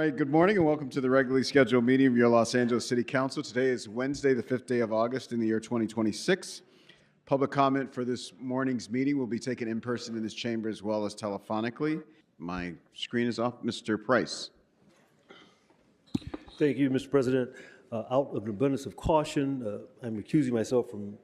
right, good morning and welcome to the regularly scheduled meeting of your Los Angeles City Council. Today is Wednesday, the 5th day of August in the year 2026. Public comment for this morning's meeting will be taken in person in this chamber as well as telephonically. My screen is off. Mr. Price. Thank you, Mr. President. Out of an abundance of caution, I'm recusing myself from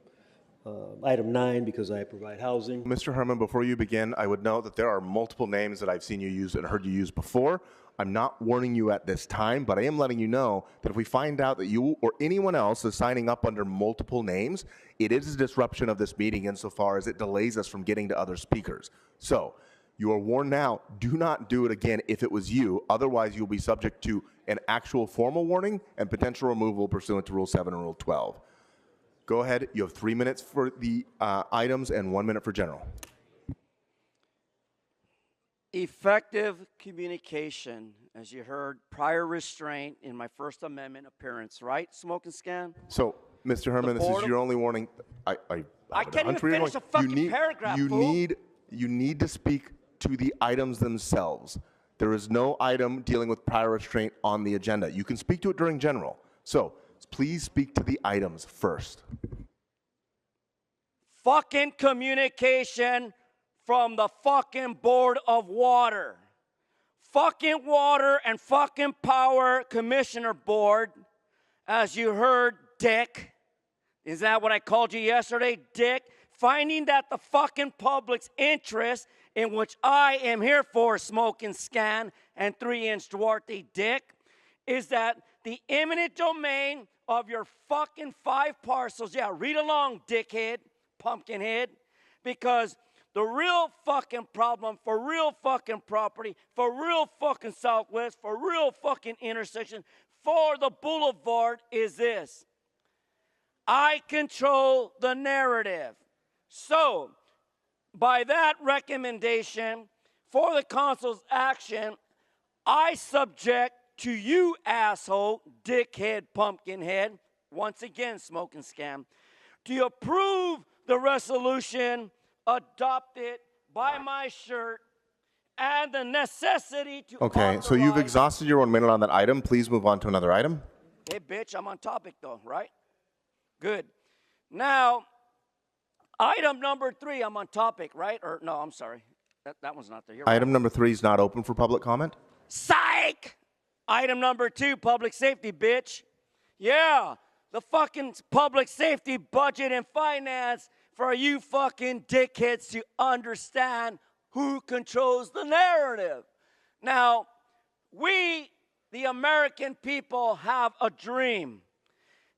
item 9 because I provide housing. Mr. Herman, before you begin, I would note that there are multiple names that I've seen you use and heard you use before. I'm not warning you at this time, but I am letting you know that if we find out that you or anyone else is signing up under multiple names, it is a disruption of this meeting insofar as it delays us from getting to other speakers. So you are warned now, do not do it again if it was you. Otherwise, you'll be subject to an actual formal warning and potential removal pursuant to Rule 7 and Rule 12. Go ahead. You have 3 minutes for the items and 1 minute for general. Effective communication, as you heard, prior restraint in my First Amendment appearance, right? Smoke and scan? So, Mr. Herman, this is your only warning. I can't even finish a fucking paragraph, you fool. need to speak to the items themselves. There is no item dealing with prior restraint on the agenda. You can speak to it during general. So, please speak to the items first. Fucking communication from the fucking Board of Water. Fucking Water and fucking Power Commissioner Board, as you heard, Dick. Is that what I called you yesterday, Dick? Finding that the fucking public's interest, in which I am here for, Smoke and Scan and 3-inch Duarte, Dick, is that the eminent domain of your fucking 5 parcels, yeah, read along, dickhead, pumpkinhead, because the real fucking problem for real fucking property, for real fucking Southwest, for real fucking intersection, for the boulevard is this. I control the narrative. So, by that recommendation for the council's action, I subject to you, asshole, dickhead, pumpkinhead, once again, Smoke and Scam, to approve the resolution adopted by my shirt and the necessity to Okay, so you've exhausted your 1 minute on that item. Please move on to another item. Hey, bitch, I'm on topic though, right? Good. Now, item number 3, I'm on topic, right? Or no, I'm sorry. That one's not there. You're Item right. number 3 is not open for public comment. Psych! Item number 2, public safety, bitch. Yeah, the fucking public safety budget and finance for you fucking dickheads to understand who controls the narrative. Now, we, the American people, have a dream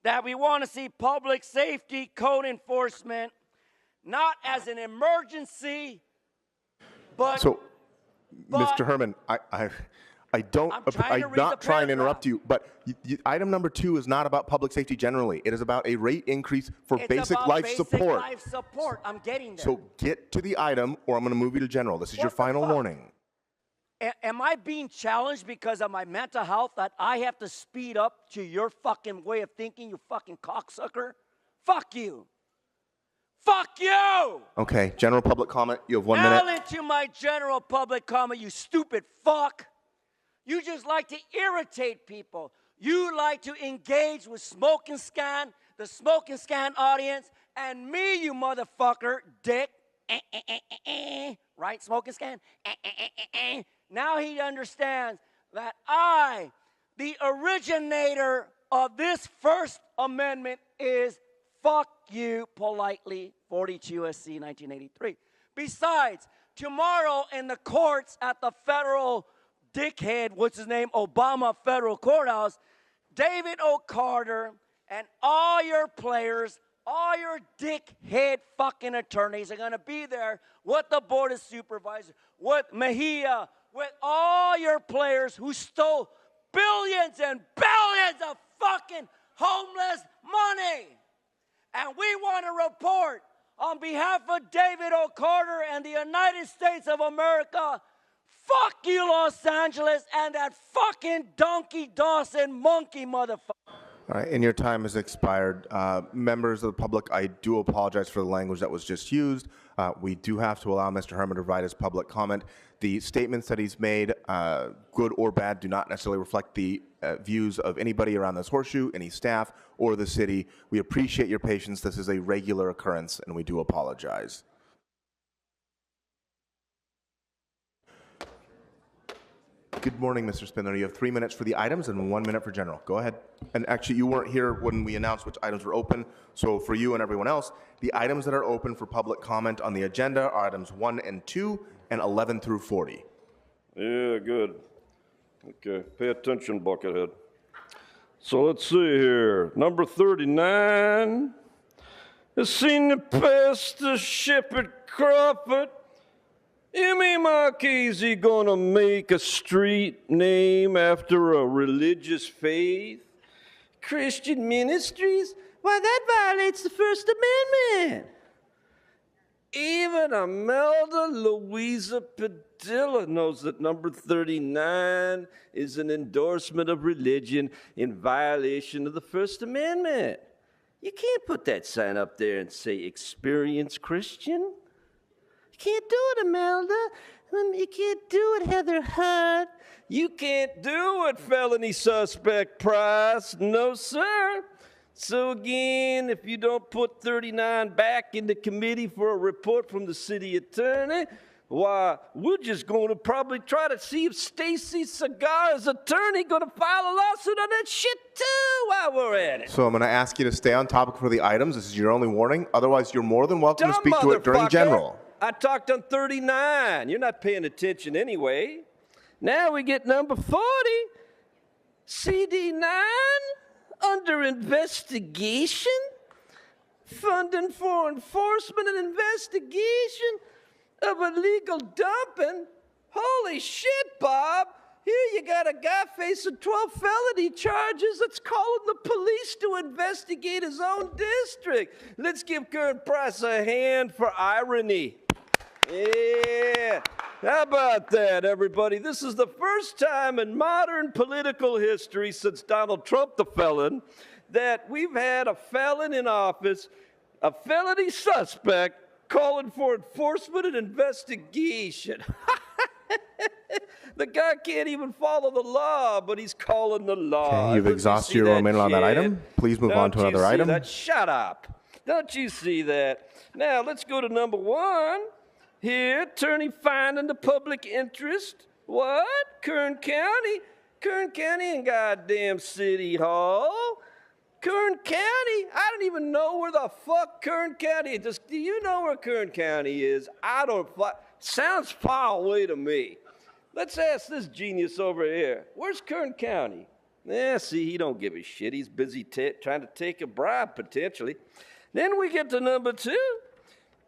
that we want to see public safety code enforcement not as an emergency, but... So, Mr. Herman, I'm not trying to interrupt you, but item number 2 is not about public safety generally. It is about a rate increase for basic life support. Life support. I'm getting there. So get to the item, or I'm going to move you to general. This is your final warning. Am I being challenged because of my mental health that I have to speed up to your fucking way of thinking, you fucking cocksucker? Fuck you. Fuck you! Okay, general public comment. You have 1 minute. Now into my general public comment, you stupid fuck. You just like to irritate people. You like to engage with Smoke and Scan, the Smoke and Scan audience, and me, you motherfucker, dick. Right, Smoke and Scan? Now he understands that I, the originator of this First Amendment, is fuck you politely, 42 U.S.C. 1983. Besides, tomorrow in the courts at the federal dickhead, what's his name, Obama Federal Courthouse, David O'Carter and all your players, all your dickhead fucking attorneys are going to be there with the Board of Supervisors, with Mejia, with all your players who stole billions and billions of fucking homeless money. And we want to report on behalf of David O'Carter and the United States of America, fuck you, Los Angeles, and that fucking donkey Dawson monkey motherfucker. All right, and your time has expired. Members of the public, I do apologize for the language that was just used. We do have to allow Mr. Herman to provide his public comment. The statements that he's made, good or bad, do not necessarily reflect the views of anybody around this horseshoe, any staff, or the city. We appreciate your patience. This is a regular occurrence, and we do apologize. Good morning, Mr. Spindler. You have 3 minutes for the items and 1 minute for general. Go ahead. And actually, you weren't here when we announced which items were open. So for you and everyone else, the items that are open for public comment on the agenda are items 1 and 2 and 11 through 40. Yeah, good. Okay, pay attention, Buckethead. So let's see here. Number 39. The senior pastor, Shepherd Crawford. Emmy Marchese gonna make a street name after a religious faith? Christian ministries? Why, that violates the First Amendment. Even Imelda Louisa Padilla knows that number 39 is an endorsement of religion in violation of the First Amendment. You can't put that sign up there and say, "Experience Christian." You can't do it, Imelda. You can't do it, Heather Hutt. You can't do it, felony suspect Price. No, sir. So again, if you don't put 39 back in the committee for a report from the city attorney, why, we're just going to probably try to see if Stacy Segar's attorney going to file a lawsuit on that shit too while we're at it. So I'm going to ask you to stay on topic for the items. This is your only warning. Otherwise, you're more than welcome to Dumb speak to it during motherfucker. general. I talked on 39. You're not paying attention anyway. Now we get number 40. CD9 under investigation. Funding for enforcement and investigation of illegal dumping. Holy shit, Bob. Here you got a guy facing 12 felony charges that's calling the police to investigate his own district. Let's give Kern Price a hand for irony. Yeah. How about that, everybody? This is the first time in modern political history since Donald Trump the felon that we've had a felon in office, a felony suspect, calling for enforcement and investigation. The guy can't even follow the law, but he's calling the law. Okay, you've exhausted your remainder on that item. Please move on to another item. That? Shut up. Don't you see that? Now, let's go to number 1. Here, attorney finding the public interest. What? Kern County? Kern County and goddamn City Hall. Kern County? I don't even know where the fuck Kern County is. Do you know where Kern County is? I don't. Sounds far away to me. Let's ask this genius over here. Where's Kern County? Yeah, see, he don't give a shit. He's busy trying to take a bribe, potentially. Then we get to number 2.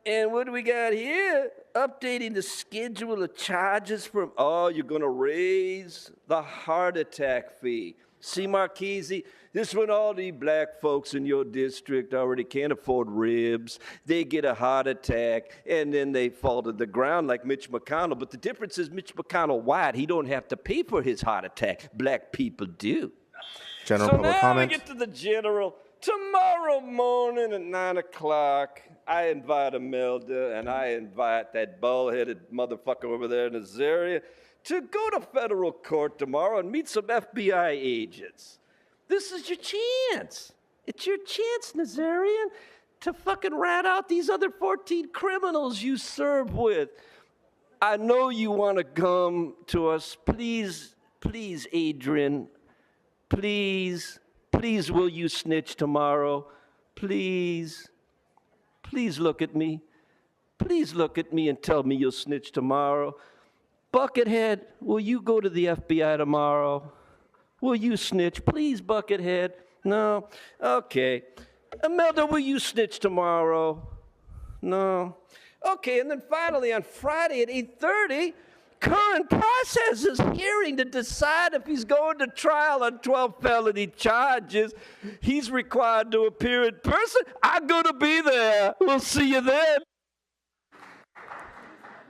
And what do we got here? Updating the schedule of charges from, you're going to raise the heart attack fee. See, Marchese, this one all the black folks in your district already can't afford ribs. They get a heart attack, and then they fall to the ground like Mitch McConnell. But the difference is Mitch McConnell white. He don't have to pay for his heart attack. Black people do. General So public now comment. we get to the general. Tomorrow morning at 9 o'clock, I invite Imelda and I invite that bald-headed motherfucker over there in Azaria to go to federal court tomorrow and meet some FBI agents. This is your chance. It's your chance, Nazarian, to fucking rat out these other 14 criminals you serve with. I know you want to come to us. Please, please, Adrian, please, please, will you snitch tomorrow? Please, please look at me. Please look at me and tell me you'll snitch tomorrow. Buckethead, will you go to the FBI tomorrow? Will you snitch? Please, Buckethead. No? Okay. Imelda, will you snitch tomorrow? No? Okay, and then finally on Friday at 8:30, Curran Price his hearing to decide if he's going to trial on 12 felony charges. He's required to appear in person. I'm going to be there. We'll see you then.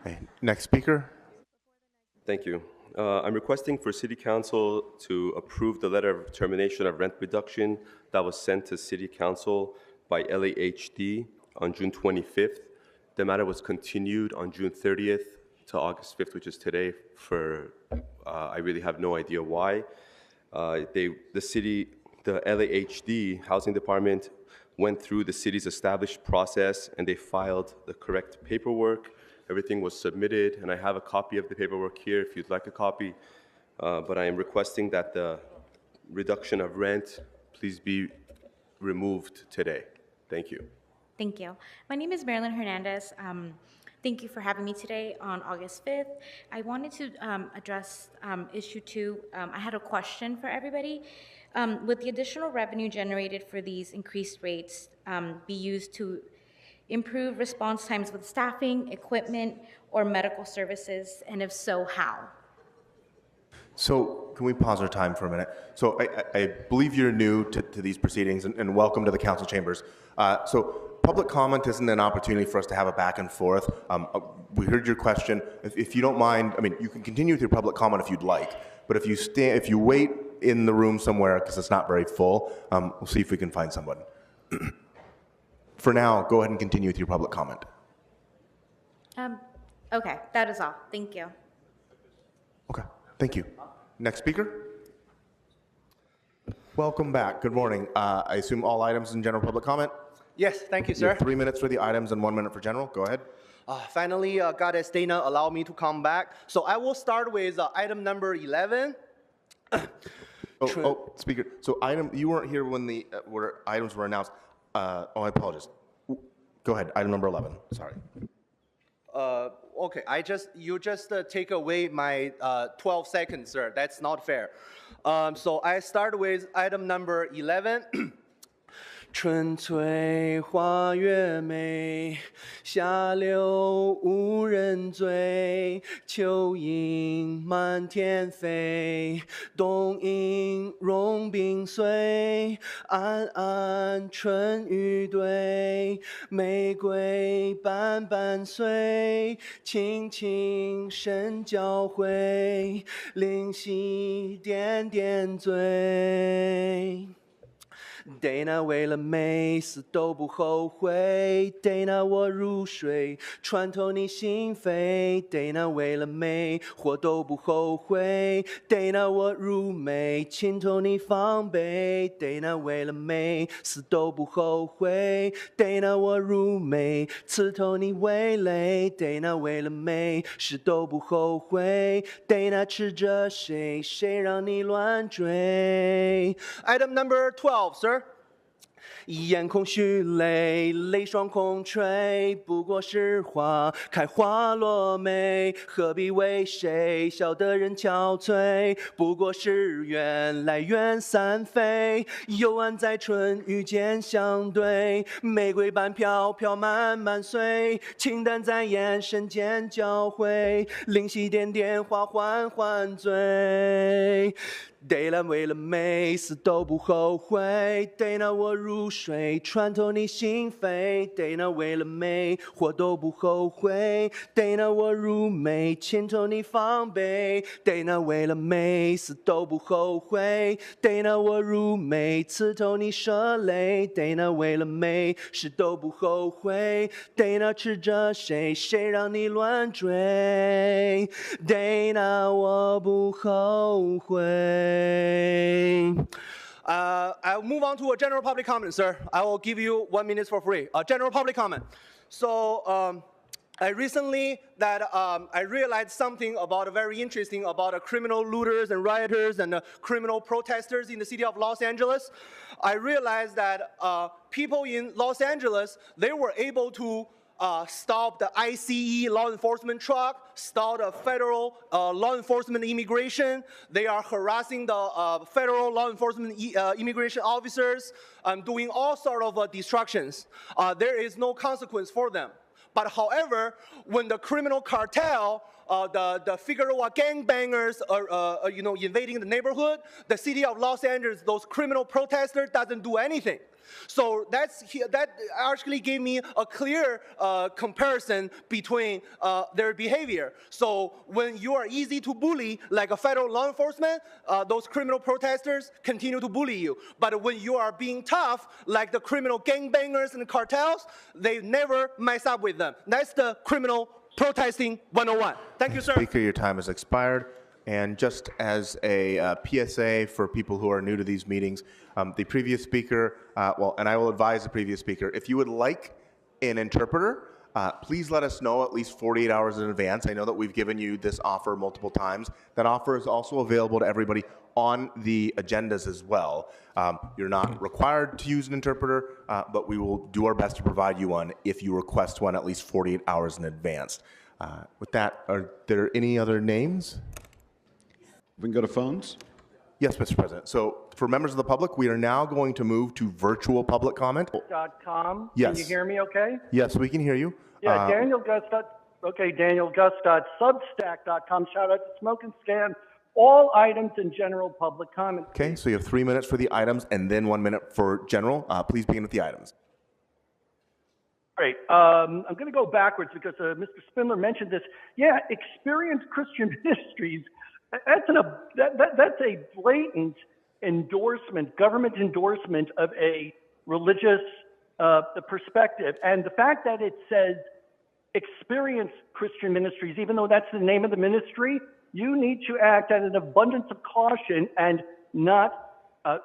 Okay, next speaker. Thank you. I'm requesting for City Council to approve the letter of termination of rent reduction that was sent to City Council by LAHD on June 25th. The matter was continued on June 30th to August 5th, which is today, for I really have no idea why. The LAHD Housing Department went through the city's established process and they filed the correct paperwork. Everything was submitted, and I have a copy of the paperwork here if you'd like a copy. But I am requesting that the reduction of rent please be removed today. Thank you. Thank you. My name is Marilyn Hernandez. Thank you for having me today on August 5th. I wanted to address issue 2. I had a question for everybody. Would the additional revenue generated for these increased rates be used to improve response times with staffing, equipment, or medical services? And if so, how? So can we pause our time for a minute? So I believe you're new to these proceedings, and welcome to the council chambers. So public comment isn't an opportunity for us to have a back and forth. We heard your question. If you don't mind, I mean, you can continue with your public comment if you'd like, but if you wait in the room somewhere because it's not very full, we'll see if we can find someone. For now, go ahead and continue with your public comment. Okay, that is all. Thank you. Okay, thank you. Next speaker. Welcome back. Good morning. I assume all items in general public comment? Yes, thank you, You sir. have 3 minutes for the items and 1 minute for general. Go ahead. Finally, Goddess Dana allowed me to come back. So I will start with item number 11. Speaker. So you weren't here when the where items were announced. I apologize. Go ahead. Item number 11. Sorry. Okay, you just take away my 12 seconds, sir. That's not fair. So I start with item number 11. 春翠花月美，夏柳无人醉。秋莺满天飞，冬莺融冰碎。暗暗春雨对，玫瑰瓣瓣碎。轻轻神交汇，灵犀点点缀。Dana 为了美死都不后悔 Dana 我入睡穿透你心扉 Dana 为了美活都不后悔 Dana 我入美浸透你防备 Dana 为了美死都不后悔 Dana 我入美刺透你味蕾 Dana 为了美事都不后悔 Dana 吃着谁谁让你乱追 Item number 12, sir. 眼空虚泪，泪双空吹，不过是花开花落梅，何必为谁笑得人憔悴？不过是缘来缘散飞，幽暗在春雨间相对，玫瑰般飘飘慢慢碎，清淡在眼神间交汇，灵犀点点花缓缓醉。Dana 为了美死都不后悔 Dana 我入睡穿透你心扉 Dana 为了美活都不后悔 Dana 我入美浸透你防备 Dana 为了美死都不后悔 Dana 我入美刺透你射泪 Dana 为了美事都不后悔 Dana 吃着谁谁让你乱追 Dana 我不后悔I'll move on to a general public comment, sir. I will give you 1 minute for free. General public comment. So I recently I realized something about very interesting about criminal looters and rioters and criminal protesters in the city of Los Angeles. I realized that people in Los Angeles, they were able to stop the ICE law enforcement truck, stop the federal law enforcement immigration. They are harassing the federal law enforcement immigration officers, doing all sort of destructions. There is no consequence for them. But however, when the criminal cartel the Figueroa gangbangers are, invading the neighborhood. The city of Los Angeles, those criminal protesters, doesn't do anything. So that actually gave me a clear comparison between their behavior. So when you are easy to bully, like a federal law enforcement, those criminal protesters continue to bully you. But when you are being tough, like the criminal gangbangers and cartels, they never mess up with them. That's the criminal protesting 101. Thank you, sir. Speaker, your time has expired. And just as a PSA for people who are new to these meetings, the previous speaker, and I will advise the previous speaker, if you would like an interpreter, please let us know at least 48 hours in advance. I know that we've given you this offer multiple times. That offer is also available to everybody on the agendas as well. You're not required to use an interpreter, but we will do our best to provide you one if you request one at least 48 hours in advance. With that, are there any other names? We can go to phones. Yes, Mr. President. So for members of the public, we are now going to move to virtual public comment. .com. Yes. Can you hear me okay? Yes, we can hear you. Yeah, Daniel Gus. Okay, Daniel Gus. Substack.com. Shout out to Smoke and Scan. All items in general public comment. Okay, so you have 3 minutes for the items and then 1 minute for general. Please begin with the items. Great. I'm going to go backwards because Mr. Spindler mentioned this. Yeah, Experienced Christian Ministries. That's a blatant endorsement, government endorsement of a religious perspective. And the fact that it says Experienced Christian Ministries, even though that's the name of the ministry, you need to act at an abundance of caution and not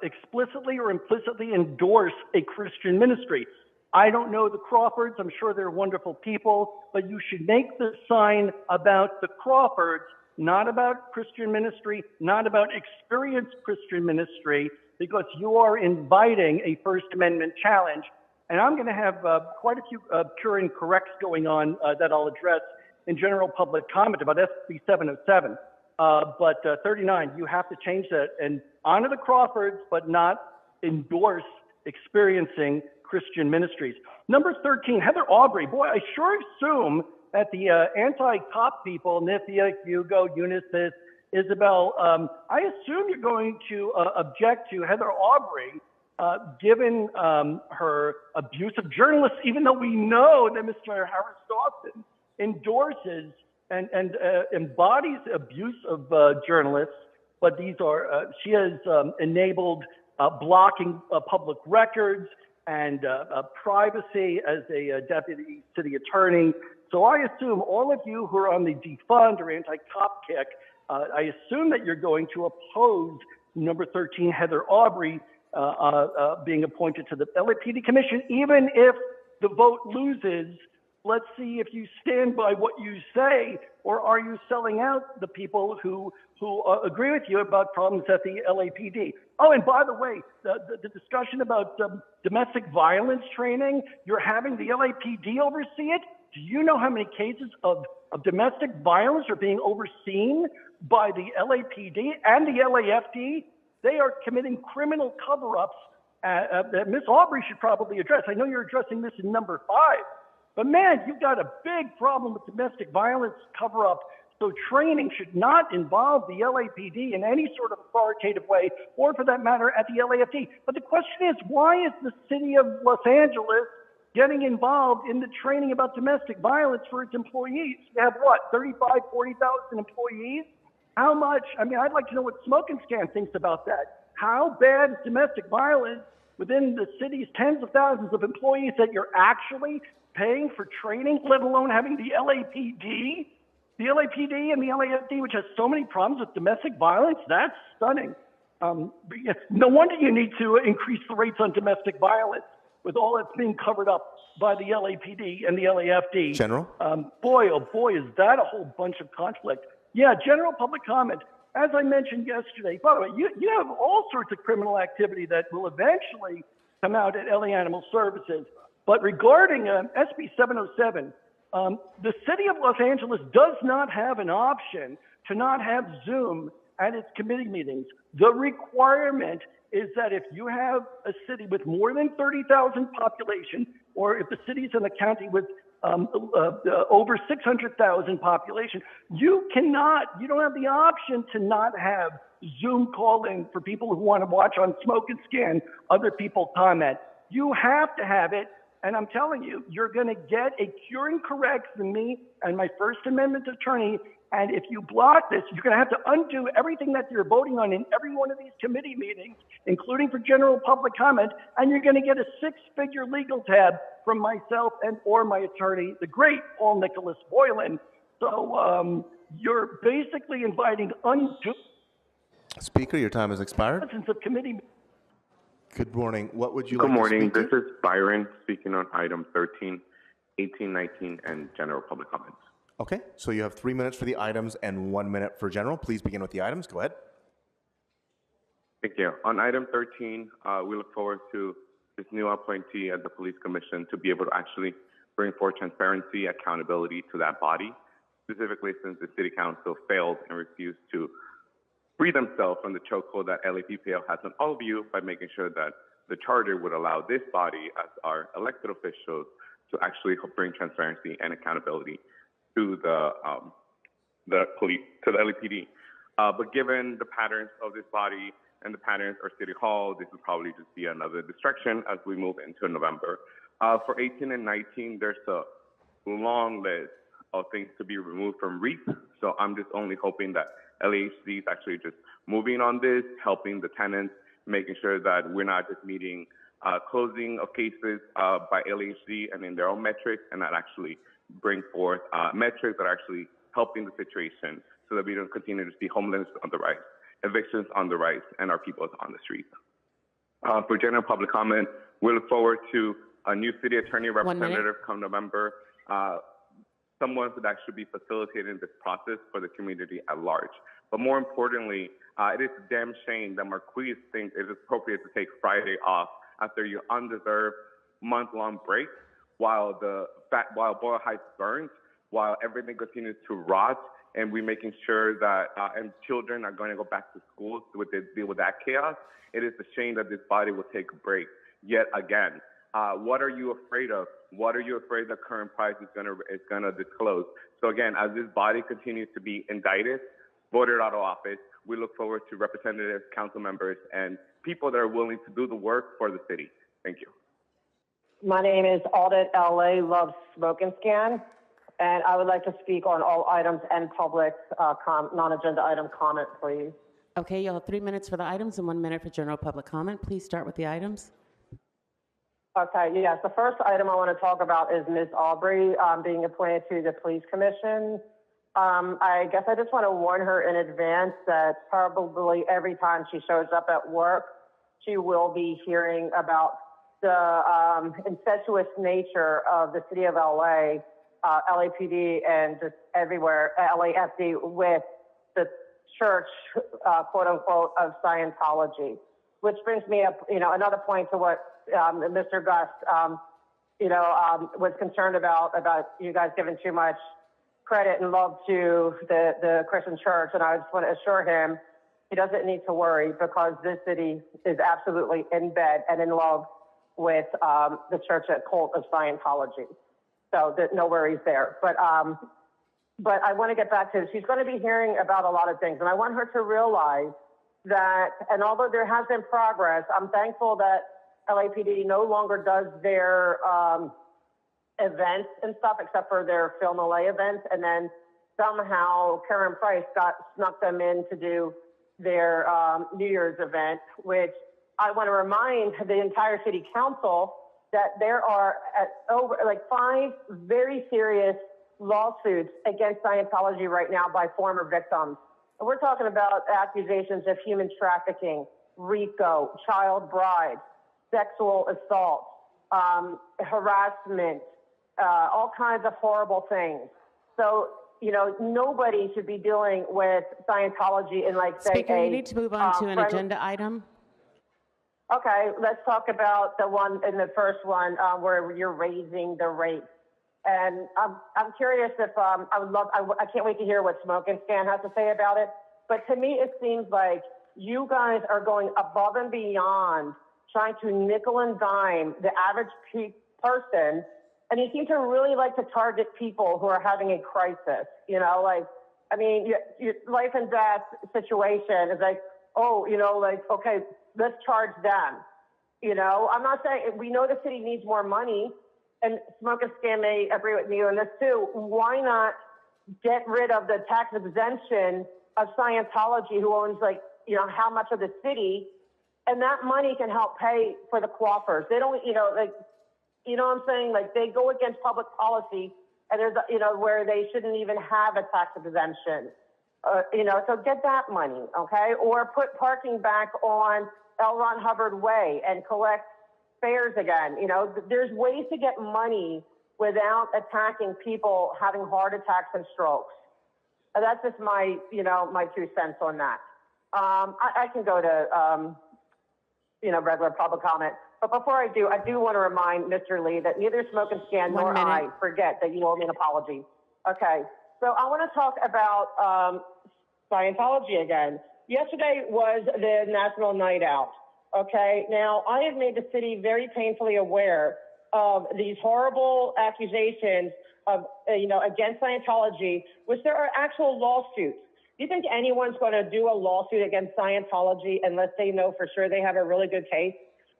explicitly or implicitly endorse a Christian ministry. I don't know the Crawfords. I'm sure they're wonderful people, but you should make the sign about the Crawfords, not about Christian ministry, not about experienced Christian ministry, because you are inviting a First Amendment challenge. And I'm going to have quite a few cure and corrects going on that I'll address in general public comment about SB 707. But 39, you have to change that and honor the Crawfords, but not endorse experiencing Christian ministries. Number 13, Heather Aubrey. Boy, I sure assume that the anti-cop people, Nithya, Hugo, Unisys, Isabel, I assume you're going to object to Heather Aubrey given her abuse of journalists, even though we know that Mr. Harris Dawson endorses and embodies abuse of journalists, but these are, she has enabled blocking public records and privacy as a deputy city attorney. So I assume all of you who are on the defund or anti-cop kick, I assume that you're going to oppose number 13, Heather Aubrey, being appointed to the LAPD commission, even if the vote loses. Let's see if you stand by what you say, or are you selling out the people who agree with you about problems at the LAPD? Oh, and by the way, the discussion about domestic violence training, you're having the LAPD oversee it? Do you know how many cases of domestic violence are being overseen by the LAPD and the LAFD? They are committing criminal cover-ups that Ms. Aubrey should probably address. I know you're addressing this in number 5, but man, you've got a big problem with domestic violence cover-up. So training should not involve the LAPD in any sort of authoritative way, or for that matter, at the LAFD. But the question is, why is the city of Los Angeles getting involved in the training about domestic violence for its employees? You have what, 35, 40,000 employees? How much? I mean, I'd like to know what Smoke and Scan thinks about that. How bad is domestic violence within the city's tens of thousands of employees that you're actually paying for training, let alone having the LAPD? The LAPD and the LAFD, which has so many problems with domestic violence, that's stunning. No wonder you need to increase the rates on domestic violence with all that's being covered up by the LAPD and the LAFD. General? Boy, oh boy, is that a whole bunch of conflict. Yeah, general public comment. As I mentioned yesterday, by the way, you have all sorts of criminal activity that will eventually come out at LA Animal Services. But regarding SB 707, the city of Los Angeles does not have an option to not have Zoom at its committee meetings. The requirement is that if you have a city with more than 30,000 population, or if the city's in a county with over 600,000 population. You don't have the option to not have Zoom call-in for people who want to watch on Smoke and Scan, other people comment. You have to have it, and I'm telling you, you're going to get a curing correct from me and my First Amendment attorney, and if you block this, you're going to have to undo everything that you're voting on in every one of these committee meetings, including for general public comment, and you're going to get a six-figure legal tab from myself and or my attorney, the great Paul Nicholas Boylan. So you're basically inviting undue Speaker, your time has expired. of committee. Good morning. What would you Good like morning. to speak to? This is Byron speaking on item 13, 18, 19, and general public comments. Okay, so you have 3 minutes for the items and 1 minute for general. Please begin with the items. Go ahead. Thank you. On item 13, we look forward to this new appointee at the Police Commission to be able to actually bring forth transparency, accountability to that body, specifically since the City Council failed and refused to free themselves from the chokehold that LAPPL has on all of you by making sure that the charter would allow this body as our elected officials to actually bring transparency and accountability to the police, to the LAPD. But given the patterns of this body and the patterns of City Hall, this would probably just be another distraction as we move into November. For 18 and 19, there's a long list of things to be removed from REAP. So I'm just only hoping that LAHC is actually just moving on this, helping the tenants, making sure that we're not just meeting closing of cases by LAHC and in their own metrics, and that actually bring forth metrics that are actually helping the situation so that we don't continue to see homelessness on the rise, evictions on the rise, and our people on the streets. For general public comment, we look forward to a new city attorney representative come November, someone who actually be facilitating this process for the community at large. But more importantly, it is a damn shame that Marquise thinks it is appropriate to take Friday off after your undeserved month-long break while Boyle Heights burns, while everything continues to rot, and we're making sure that and children are going to go back to school to deal with that chaos. It is a shame that this body will take a break yet again. What are you afraid of? What are you afraid the current price is gonna disclose? So again, as this body continues to be indicted, voted out of office, we look forward to representatives, council members, and people that are willing to do the work for the city. Thank you. My name is Audit LA Loves Smoke and Scan, and I would like to speak on all items and public non-agenda item comment, please. Okay, you'll have 3 minutes for the items and 1 minute for general public comment. Please start with the items. Okay, yes. The first item I want to talk about is Ms. Aubrey being appointed to the Police Commission. I guess I just want to warn her in advance that probably every time she shows up at work, she will be hearing about the incestuous nature of the city of LA, LAPD, and just everywhere, LAFD, with the church, quote unquote, of Scientology. Which brings me up, another point to what Mr. Gus, was concerned about you guys giving too much credit and love to the Christian church. And I just want to assure him he doesn't need to worry because this city is absolutely in bed and in love with the church cult of Scientology. So no worries there. But I want to get back to, she's going to be hearing about a lot of things. And I want her to realize that, and although there has been progress, I'm thankful that LAPD no longer does their events and stuff, except for their Film LA events. And then somehow Karen Price snuck them in to do their New Year's event, which I want to remind the entire city council that there are over 5 very serious lawsuits against Scientology right now by former victims. And we're talking about accusations of human trafficking, RICO, child bride, sexual assault, harassment, all kinds of horrible things. So, nobody should be dealing with Scientology in Speaker, you need to move on to an agenda item. Okay, let's talk about the one in the first one where you're raising the rate. And I'm curious if I can't wait to hear what Smoke and Scan has to say about it. But to me, it seems like you guys are going above and beyond trying to nickel and dime the average person And you seem to really like to target people who are having a crisis, you know, like, I mean, your life and death situation is like, oh, you know, like, okay, let's charge them. You know, I'm not saying, we know the city needs more money, and Smoke and Scan may agree with me on this too. Why not get rid of the tax exemption of Scientology, who owns, like, you know, how much of the city, and that money can help pay for the coffers. They don't, you know, like, you know what I'm saying? Like, they go against public policy, and there's, you know, where they shouldn't even have a tax exemption. You know, so get that money, okay? Or put parking back on L. Ron Hubbard Way and collect fares again. You know, there's ways to get money without attacking people having heart attacks and strokes. That's just my, you know, my 2 cents on that. I can go to, you know, regular public comment. But before I do want to remind Mr. Lee that neither Smoke and Scan nor I forget that you owe me an apology. Okay, so I want to talk about Scientology again. Yesterday was the National Night Out. Okay, now I have made the city very painfully aware of these horrible accusations of, you know, against Scientology, which there are actual lawsuits. Do you think anyone's going to do a lawsuit against Scientology unless they know for sure they have a really good case?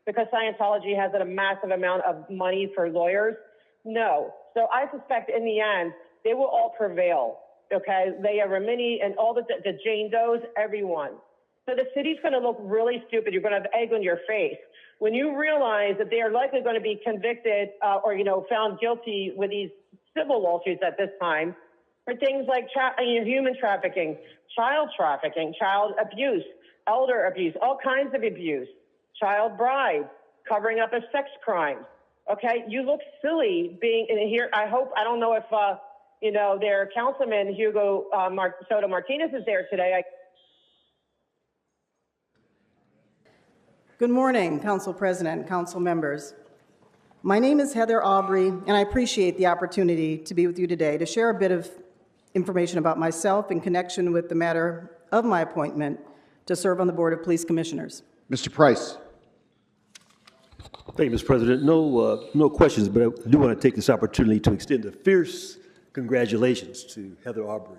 Because Scientology has a massive amount of money for lawyers? No. So I suspect in the end, they will all prevail. Okay, Leah Remini and all the Jane Does, everyone. So the city's going to look really stupid. You're going to have egg on your face when you realize that they are likely going to be convicted or, you know, found guilty with these civil lawsuits at this time for things like human trafficking, child abuse, elder abuse, all kinds of abuse, child bride, covering up a sex crime. Okay, you look silly being in here. I don't know if, you know, their councilman, Hugo Soto Martinez, is there today. Good morning, Council President, Council members. My name is Heather Aubrey, and I appreciate the opportunity to be with you today to share a bit of information about myself in connection with the matter of my appointment to serve on the Board of Police Commissioners. Mr. Price. Thank you, Mr. President. No questions, but I do want to take this opportunity to extend a fierce congratulations to Heather Aubrey,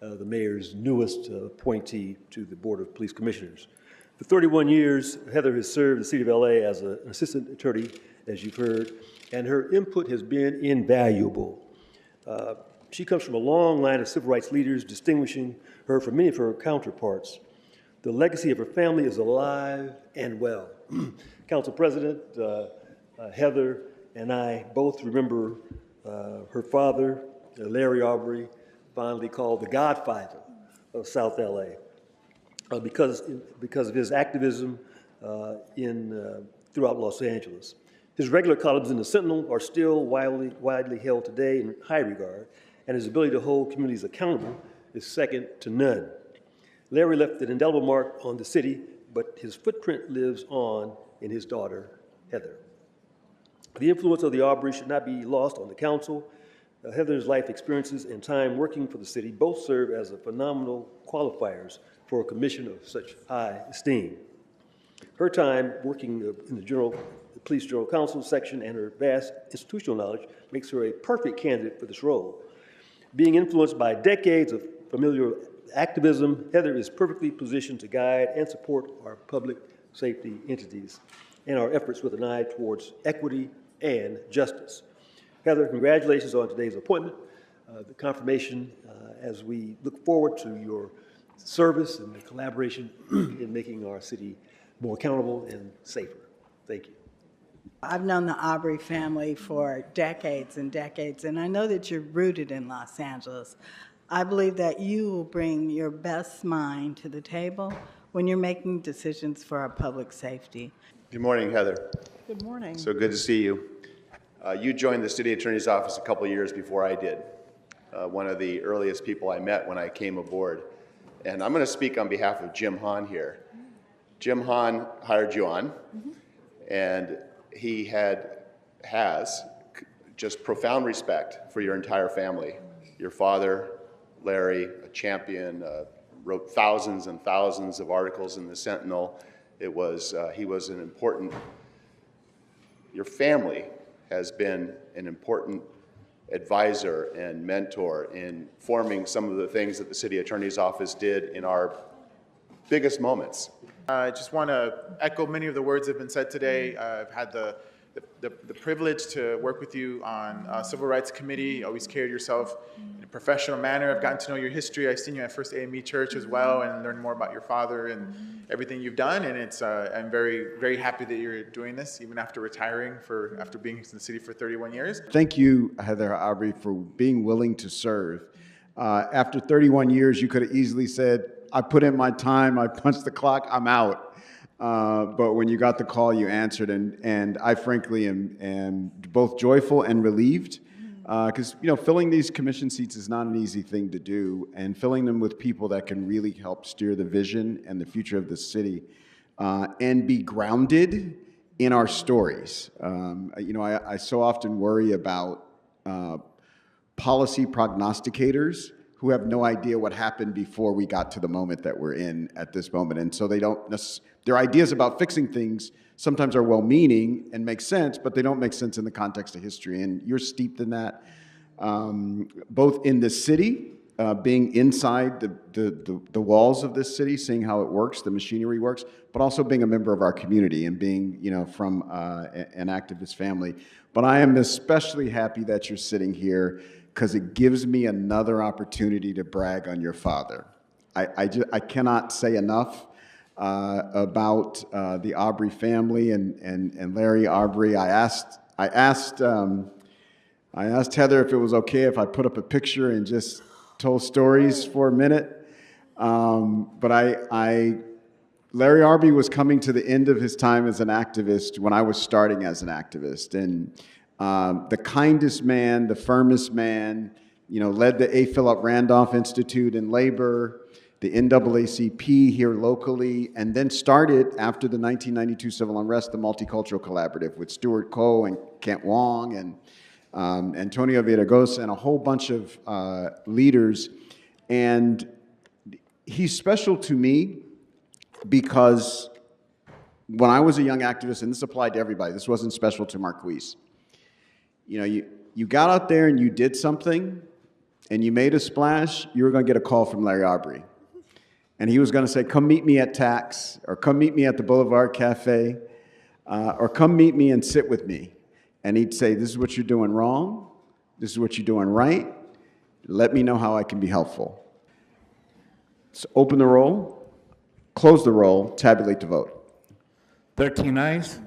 the mayor's newest appointee to the Board of Police Commissioners. For 31 years, Heather has served the city of LA as an assistant attorney, as you've heard, and her input has been invaluable. She comes from a long line of civil rights leaders, distinguishing her from many of her counterparts. The legacy of her family is alive and well. Council President, Heather and I both remember her father, Larry Aubrey, fondly called the Godfather of South LA, because of his activism throughout Los Angeles. His regular columns in the Sentinel are still widely held today in high regard, and his ability to hold communities accountable is second to none. Larry left an indelible mark on the city, but his footprint lives on in his daughter, Heather. The influence of the Aubrey should not be lost on the council. Heather's life experiences and time working for the city both serve as phenomenal qualifiers for a commission of such high esteem. Her time working in the Police General Counsel section and her vast institutional knowledge makes her a perfect candidate for this role. Being influenced by decades of familial activism, Heather is perfectly positioned to guide and support our public safety entities and our efforts with an eye towards equity and justice. Heather, congratulations on today's appointment, the confirmation as we look forward to your service and the collaboration in making our city more accountable and safer. Thank you. I've known the Aubrey family for decades and decades, and I know that you're rooted in Los Angeles. I believe that you will bring your best mind to the table when you're making decisions for our public safety. Good morning, Heather. Good morning. So good to see you. You joined the city attorney's office a couple years before I did. One of the earliest people I met when I came aboard. And I'm going to speak on behalf of Jim Hahn here. Jim Hahn hired you on, and he has just profound respect for your entire family. Your father, Larry, a champion, wrote thousands and thousands of articles in the Sentinel. He was an important, your family has been an important advisor and mentor in forming some of the things that the city attorney's office did in our biggest moments. I just want to echo many of the words that have been said today. I've had the privilege to work with you on Civil Rights Committee. You always carried yourself in a professional manner. I've gotten to know your history. I've seen you at First AME Church as well and learned more about your father and everything you've done. And it's I'm very, very happy that you're doing this, even after retiring, after being in the city for 31 years. Thank you, Heather Aubrey, for being willing to serve. After 31 years, you could have easily said, I put in my time, I punched the clock, I'm out. But when you got the call, you answered, and I frankly am both joyful and relieved, because filling these commission seats is not an easy thing to do, and filling them with people that can really help steer the vision and the future of the city, and be grounded in our stories. I so often worry about policy prognosticators who have no idea what happened before we got to the moment that we're in at this moment. And so their ideas about fixing things sometimes are well-meaning and make sense, but they don't make sense in the context of history. And you're steeped in that, both in the city, being inside the walls of this city, seeing how it works, the machinery works, but also being a member of our community and being, from an activist family. But I am especially happy that you're sitting here because it gives me another opportunity to brag on your father. I cannot say enough about the Aubrey family and Larry Aubrey. I asked Heather if it was okay if I put up a picture and just told stories for a minute. But Larry Aubrey was coming to the end of his time as an activist when I was starting as an activist, and the kindest man, the firmest man, led the A. Philip Randolph Institute in labor, the NAACP here locally, and then started, after the 1992 civil unrest, the Multicultural Collaborative with Stuart Coe and Kent Wong and Antonio Villaraigosa and a whole bunch of leaders. And he's special to me because when I was a young activist, and this applied to everybody, this wasn't special to Marquise, you got out there and you did something and you made a splash, you were going to get a call from Larry Aubrey. And he was going to say, come meet me at Tax, or come meet me at the Boulevard Cafe, or come meet me and sit with me. And he'd say, this is what you're doing wrong. This is what you're doing right. Let me know how I can be helpful. So open the roll, close the roll, tabulate the vote. 13 ayes,